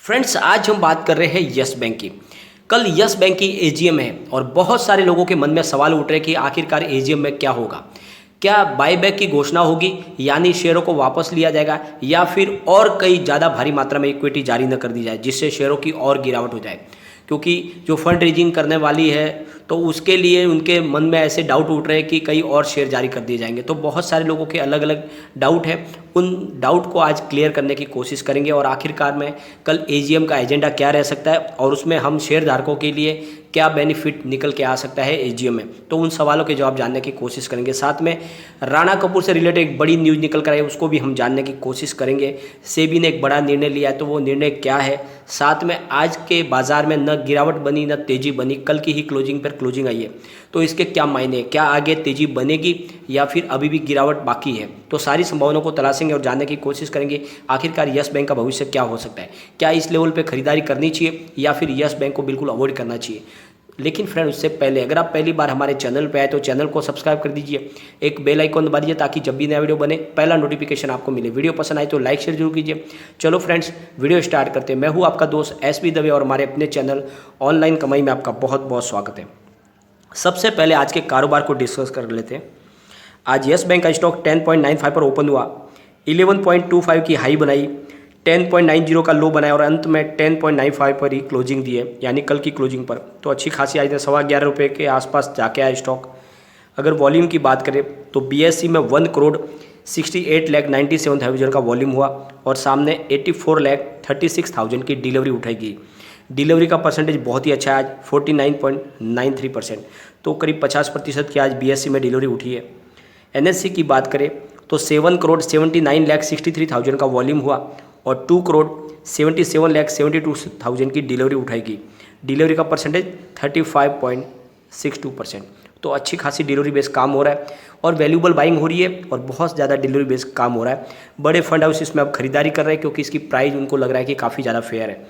Friends, आज हम बात कर रहे हैं यस बैंक की। कल यस बैंक की एजीएम है और बहुत सारे लोगों के मन में सवाल उठ रहे हैं कि आखिरकार एजीएम में क्या होगा। क्या बाईबैक की घोषणा होगी, यानी शेयरों को वापस लिया जाएगा, या फिर और कई ज़्यादा भारी मात्रा में इक्विटी जारी न कर दी जाए जिससे शेयरों की और गिरावट हो जाए। क्योंकि जो फंड रेजिंग करने वाली है तो उसके लिए उनके मन में ऐसे डाउट उठ रहे हैं कि कई और शेयर जारी कर दिए जाएंगे। तो बहुत सारे लोगों के अलग अलग डाउट है, उन डाउट को आज क्लियर करने की कोशिश करेंगे और आखिरकार में कल एजीएम का एजेंडा क्या रह सकता है और उसमें हम शेयर धारकों के लिए क्या बेनिफिट निकल के आ सकता है एजीएम में। तो उन सवालों के जवाब जानने की कोशिश करेंगे। साथ में राणा कपूर से रिलेटेड एक बड़ी न्यूज़ निकल कर आई, उसको भी हम जानने की कोशिश करेंगे। सेबी ने एक बड़ा निर्णय लिया है, तो वो निर्णय क्या है। साथ में आज के बाजार में न गिरावट बनी न तेज़ी बनी, कल की ही क्लोजिंग पर क्लोजिंग आई है, तो इसके क्या मायने, क्या आगे तेज़ी बनेगी या फिर अभी भी गिरावट बाकी है। तो सारी संभावनाओं को तलाशेंगे और जानने की कोशिश करेंगे आखिरकार यस बैंक का भविष्य क्या हो सकता है। क्या इस लेवल पे खरीदारी करनी चाहिए या फिर यस बैंक को बिल्कुल अवॉइड करना चाहिए। लेकिन फ्रेंड, उससे पहले अगर आप पहली बार हमारे चैनल पे आए तो चैनल को सब्सक्राइब कर दीजिए, एक बेल आइकॉन दबा दीजिए ताकि जब भी नया वीडियो बने पहला नोटिफिकेशन आपको मिले। वीडियो पसंद आए तो लाइक शेयर जरूर कीजिए। चलो फ्रेंड्स, वीडियो स्टार्ट करते हैं। मैं हूँ आपका दोस्त एसबी दवे और हमारे अपने चैनल ऑनलाइन कमाई में आपका बहुत बहुत स्वागत है। सबसे पहले आज के कारोबार को डिस्कस कर लेते हैं। आज यस बैंक का स्टॉक 10.95 पर ओपन हुआ, 11.25 की हाई बनाई, 10.90 का लो बनाया और अंत में 10.95 पर ही क्लोजिंग दी है, यानी कल की क्लोजिंग पर। तो अच्छी खासी आज 11.25 के आसपास जाके आया स्टॉक। अगर वॉल्यूम की बात करें तो बीएससी में 1,68,97,000 का वॉल्यूम हुआ और सामने 84,36,000 की डिलीवरी उठाई गई। डिलीवरी का परसेंटेज बहुत ही अच्छा है आज, 49.93%। तो करीब 50% की आज बीएससी में डिलीवरी उठी है। एनएससी की बात करें तो 7,79,63,000 का वॉल्यूम हुआ और 2,77,72,000 की डिलीवरी उठाएगी। डिलीवरी का परसेंटेज 35.62%। तो अच्छी खासी डिलीवरी बेस काम हो रहा है और वैल्यूबल बाइंग हो रही है और बहुत ज़्यादा डिलीवरी बेस काम हो रहा है। बड़े फंड हाउस इसमें अब खरीदारी कर रहे हैं क्योंकि इसकी प्राइस उनको लग रहा है कि काफ़ी ज़्यादा फेयर है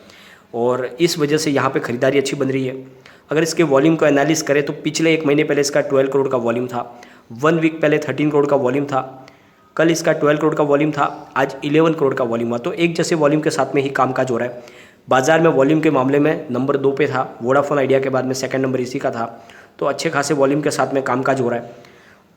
और इस वजह से यहाँ पे खरीदारी अच्छी बन रही है। अगर इसके वॉल्यूम को एनालिस करें तो पिछले एक महीने पहले इसका 12 करोड़ का वॉल्यूम था, 1 वीक पहले 13 करोड़ का वॉल्यूम था, कल इसका 12 करोड़ का वॉल्यूम था, आज 11 करोड़ का वॉल्यूम हुआ। तो एक जैसे वॉल्यूम के साथ में ही कामकाज हो रहा है। बाजार में वॉल्यूम के मामले में नंबर 2 पे था, वोडाफोन आइडिया के बाद में सेकंड नंबर इसी का था। तो अच्छे खासे वॉल्यूम के साथ में कामकाज हो रहा है।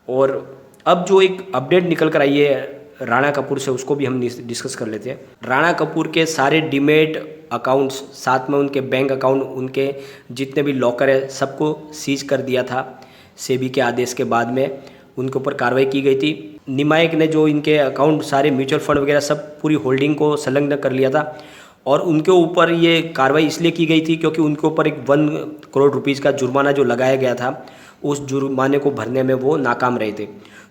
और अब जो एक अपडेट निकल कर आई है राणा कपूर से, उसको भी हम डिस्कस कर लेते हैं। राणा कपूर के सारे डीमेट अकाउंट्स, साथ में उनके बैंक अकाउंट, उनके जितने भी लॉकर है, सबको सीज कर दिया था सेबी के आदेश के बाद में। उनके ऊपर कार्रवाई की गई थी। निमायक ने जो इनके अकाउंट सारे म्यूचुअल फंड वगैरह सब पूरी होल्डिंग को संलग्न कर लिया था और उनके ऊपर ये कार्रवाई इसलिए की गई थी क्योंकि उनके ऊपर एक 1 करोड़ रुपीज़ का जुर्माना जो लगाया गया था, उस जुर्माने को भरने में वो नाकाम रहे थे।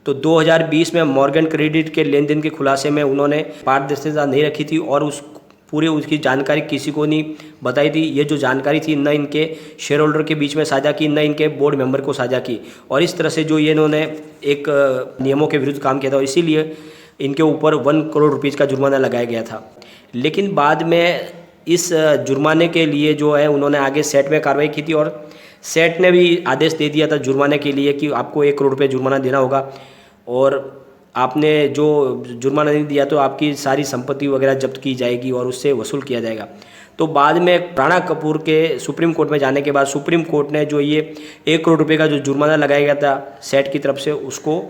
तो 2020 में मॉर्गन क्रेडिट के लेन देन के खुलासे में उन्होंने पारदर्शिता नहीं रखी थी और उसकी जानकारी किसी को नहीं बताई थी। ये जो जानकारी थी न इनके शेयर होल्डर के बीच में साझा की, न इनके बोर्ड मेंबर को साझा की और इस तरह से जो ये इन्होंने एक नियमों के विरुद्ध काम किया था और इसीलिए इनके ऊपर 1 करोड़ रुपीज़ का जुर्माना लगाया गया था। लेकिन बाद में इस जुर्माने के लिए जो है उन्होंने आगे सेट में कार्रवाई की थी और सेट ने भी आदेश दे दिया था जुर्माने के लिए कि आपको 1 करोड़ रुपये जुर्माना देना होगा और आपने जो जुर्माना नहीं दिया तो आपकी सारी संपत्ति वगैरह जब्त की जाएगी और उससे वसूल किया जाएगा। तो बाद में राणा कपूर के सुप्रीम कोर्ट में जाने के बाद सुप्रीम कोर्ट ने जो ये 1 करोड़ रुपये का जो जुर्माना लगाया गया था सेट की तरफ से, उसको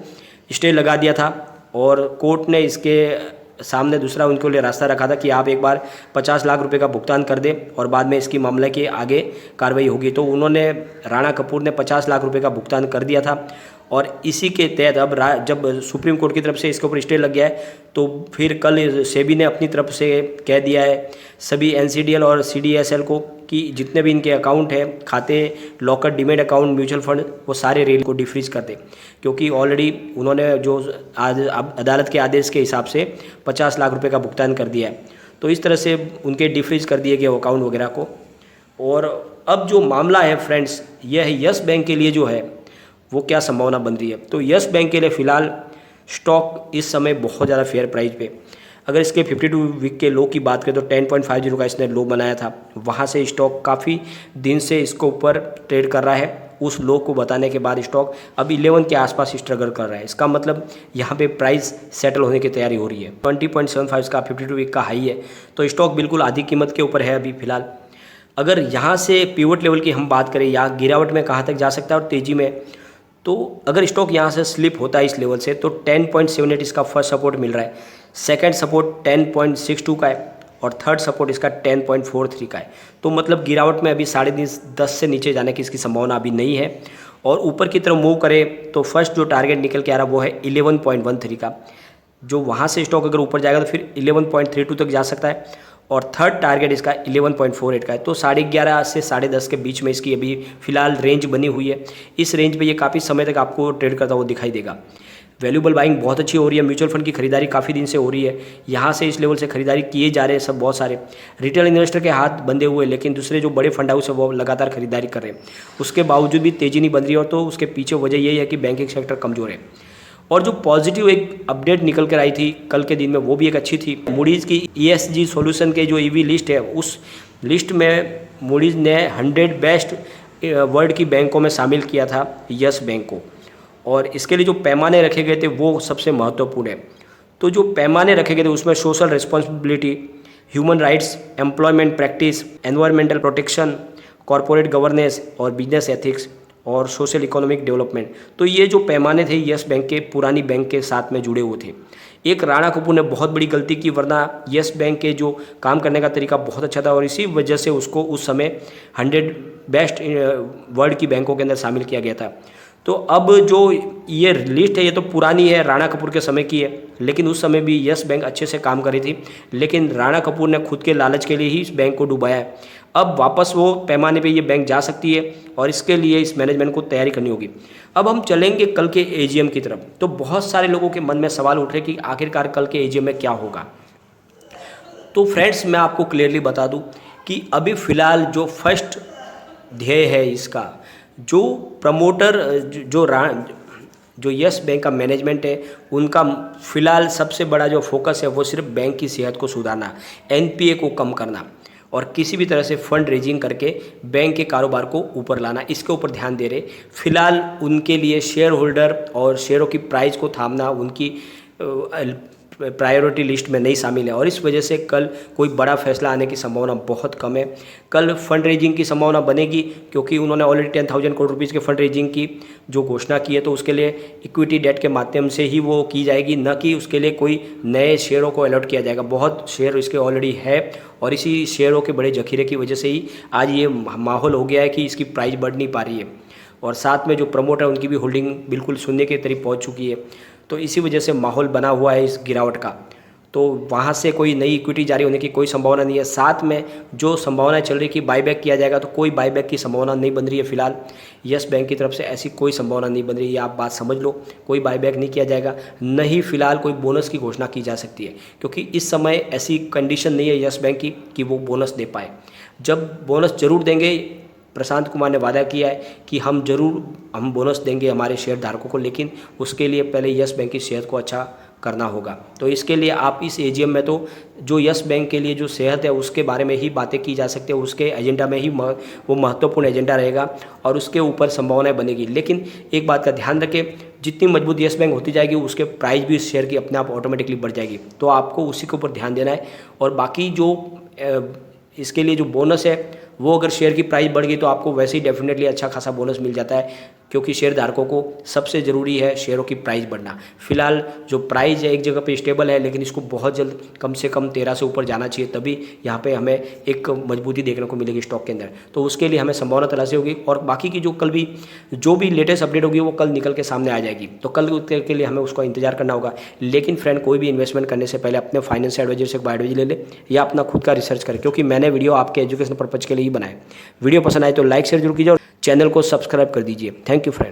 स्टे लगा दिया था और कोर्ट ने इसके सामने दूसरा उनके लिए रास्ता रखा था कि आप एक बार 50 लाख रुपए का भुगतान कर दें और बाद में इसकी मामले के आगे कार्रवाई होगी। तो उन्होंने, राणा कपूर ने 50 लाख रुपए का भुगतान कर दिया था और इसी के तहत अब जब सुप्रीम कोर्ट की तरफ से इसके ऊपर स्टे लग गया है तो फिर कल सेबी ने अपनी तरफ से कह दिया है सभी एनसीडीएल और सीडीएसएल को कि जितने भी इनके अकाउंट है, खाते, locker, demat account, mutual fund, वो सारे रेल को डिफ्रीज कर दें क्योंकि ऑलरेडी उन्होंने जो अदालत के आदेश के हिसाब से 50 लाख रुपए का भुगतान कर दिया है। तो इस तरह से उनके डिफ्रीज कर दिए गए अकाउंट वगैरह को। और अब जो मामला है फ्रेंड्स, यह है यस बैंक के लिए जो है वो क्या संभावना बन रही है। तो यस बैंक के लिए फ़िलहाल स्टॉक इस समय बहुत ज़्यादा फेयर प्राइस पे, अगर इसके 52 वीक के लो की बात करें तो 10.50 का इसने लो बनाया था, वहाँ से स्टॉक काफ़ी दिन से इसको ऊपर ट्रेड कर रहा है उस लो को बताने के बाद स्टॉक अब 11 के आसपास स्ट्रगल कर रहा है। इसका मतलब यहाँ पे प्राइस सेटल होने की तैयारी हो रही है। 20.75 का 52 वीक का हाई है, तो स्टॉक बिल्कुल आधी कीमत के ऊपर है अभी फिलहाल। अगर यहाँ से पिवट लेवल की हम बात करें या गिरावट में कहाँ तक जा सकता है और तेज़ी में, तो अगर स्टॉक यहाँ से स्लिप होता है इस लेवल से तो 10.78 इसका फर्स्ट सपोर्ट मिल रहा है, सेकंड सपोर्ट 10.62 का है और थर्ड सपोर्ट इसका 10.43 का है। तो मतलब गिरावट में अभी 10.5 से नीचे जाने की इसकी संभावना अभी नहीं है। और ऊपर की तरफ मूव करे तो फर्स्ट जो टारगेट निकल के आ रहा है वो है 11.13 का, जो वहाँ से स्टॉक अगर ऊपर जाएगा तो फिर 11.32 तक जा सकता है और थर्ड टारगेट इसका 11.48 का है। तो 11:30 से 10:30 के बीच में इसकी अभी फ़िलहाल रेंज बनी हुई है। इस रेंज पे ये काफ़ी समय तक आपको ट्रेड करता हुआ दिखाई देगा। वैल्यूबल बाइंग बहुत अच्छी हो रही है, म्यूचुअल फंड की खरीदारी काफ़ी दिन से हो रही है, यहाँ से इस लेवल से खरीदारी किए जा रहे हैं सब बहुत सारे। रिटेल इन्वेस्टर के हाथ बंधे हुए, लेकिन दूसरे जो बड़े फंड हाउस है वो लगातार खरीदारी कर रहे हैं। उसके बावजूद भी तेज़ी नहीं बन रही है, और तो उसके पीछे वजह यही है कि बैंकिंग सेक्टर कमज़ोर है। और जो पॉजिटिव एक अपडेट निकल कर आई थी कल के दिन में वो भी एक अच्छी थी। मूडीज़ की ESG सॉल्यूशन के जो EV लिस्ट है, उस लिस्ट में मूडीज़ ने 100 बेस्ट वर्ल्ड की बैंकों में शामिल किया था यस बैंक को, और इसके लिए जो पैमाने रखे गए थे वो सबसे महत्वपूर्ण है। तो जो पैमाने रखे गए थे उसमें social responsibility, human rights, employment practice, environmental protection, corporate governance और बिजनेस एथिक्स और सोशल इकोनॉमिक डेवलपमेंट, तो ये जो पैमाने थे यस बैंक के पुरानी बैंक के साथ में जुड़े हुए थे। एक राणा कपूर ने बहुत बड़ी गलती की, वरना यस बैंक के जो काम करने का तरीका बहुत अच्छा था और इसी वजह से उसको उस समय 100 बेस्ट वर्ल्ड की बैंकों के अंदर शामिल किया गया था। तो अब जो ये लिस्ट है ये तो पुरानी है, राणा कपूर के समय की है, लेकिन उस समय भी यस बैंक अच्छे से काम कर रही थी, लेकिन राणा कपूर ने खुद के लालच के लिए ही इस बैंक को डुबाया है। अब वापस वो पैमाने पे ये बैंक जा सकती है और इसके लिए इस मैनेजमेंट को तैयारी करनी होगी। अब हम चलेंगे कल के AGM की तरफ। तो बहुत सारे लोगों के मन में सवाल उठ रहे कि आखिरकार कल के AGM में क्या होगा। तो फ्रेंड्स, मैं आपको क्लियरली बता दूं कि अभी फ़िलहाल जो फर्स्ट ध्येय है इसका, जो प्रमोटर जो यस बैंक का मैनेजमेंट है, उनका फ़िलहाल सबसे बड़ा जो फोकस है वो सिर्फ बैंक की सेहत को सुधारना, NPA को कम करना और किसी भी तरह से फंड रेजिंग करके बैंक के कारोबार को ऊपर लाना, इसके ऊपर ध्यान दे रहे। फिलहाल उनके लिए शेयर होल्डर और शेयरों की प्राइस को थामना उनकी प्रायोरिटी लिस्ट में नहीं शामिल है, और इस वजह से कल कोई बड़ा फैसला आने की संभावना बहुत कम है। कल फंड रेजिंग की संभावना बनेगी, क्योंकि उन्होंने ऑलरेडी 10,000 करोड़ रुपीज़ के फंड रेजिंग की जो घोषणा की है, तो उसके लिए इक्विटी डेट के माध्यम से ही वो की जाएगी, न कि उसके लिए कोई नए शेयरों को अलॉट किया जाएगा। बहुत शेयर इसके ऑलरेडी है और इसी शेयरों के बड़े जखीरे की वजह से ही आज ये माहौल हो गया है कि इसकी प्राइस बढ़ नहीं पा रही है, और साथ में जो प्रमोटर है उनकी भी होल्डिंग बिल्कुल शून्य के करीब पहुँच चुकी है। तो इसी वजह से माहौल बना हुआ है इस गिरावट का। तो वहाँ से कोई नई इक्विटी जारी होने की कोई संभावना नहीं है। साथ में जो संभावना चल रही कि बाईबैक किया जाएगा, तो कोई बाईबैक की संभावना नहीं बन रही है फिलहाल। यस बैंक की तरफ से ऐसी कोई संभावना नहीं बन रही है, आप बात समझ लो। कोई बाईबैक नहीं किया जाएगा, न ही फिलहाल कोई बोनस की घोषणा की जा सकती है, क्योंकि इस समय ऐसी कंडीशन नहीं है यस बैंक की कि वो बोनस दे पाए। जब बोनस जरूर देंगे, प्रशांत कुमार ने वादा किया है कि हम बोनस देंगे हमारे शेयर धारकों को, लेकिन उसके लिए पहले यस बैंक की सेहत को अच्छा करना होगा। तो इसके लिए आप इस AGM में तो जो यस बैंक के लिए जो सेहत है उसके बारे में ही बातें की जा सकती है, उसके एजेंडा में ही वो महत्वपूर्ण एजेंडा रहेगा और उसके ऊपर संभावनाएं बनेगी। लेकिन एक बात का ध्यान रखें, जितनी मजबूत यस बैंक होती जाएगी उसके प्राइस भी शेयर की अपने आप ऑटोमेटिकली बढ़ जाएगी, तो आपको उसी के ऊपर ध्यान देना है। और बाकी जो इसके लिए जो बोनस है वो अगर शेयर की प्राइस बढ़ गई तो आपको वैसे ही डेफिनेटली अच्छा खासा बोनस मिल जाता है, क्योंकि शेयर धारकों को सबसे ज़रूरी है शेयरों की प्राइस बढ़ना। फिलहाल जो प्राइस है एक जगह पे स्टेबल है, लेकिन इसको बहुत जल्द कम से कम 13 से ऊपर जाना चाहिए, तभी यहाँ पे हमें एक मजबूती देखने को मिलेगी स्टॉक के अंदर। तो उसके लिए हमें संभावना तलाशी होगी, और बाकी की जो भी लेटेस्ट अपडेट होगी वो कल निकल के सामने आ जाएगी, तो कल के लिए हमें उसका इंतजार करना होगा। लेकिन फ्रेंड, कोई भी इन्वेस्टमेंट करने से पहले अपने फाइनेंशियल एडवाइजर से बाय एडवाइजर ले ले या अपना खुद का रिसर्च करें, क्योंकि मैंने वीडियो आपके एजुकेशन पर्पज के लिए ही बनाए। वीडियो पसंद आए तो लाइक शेयर जरूर कीजिए और चैनल को सब्सक्राइब कर दीजिए। Thank you friend.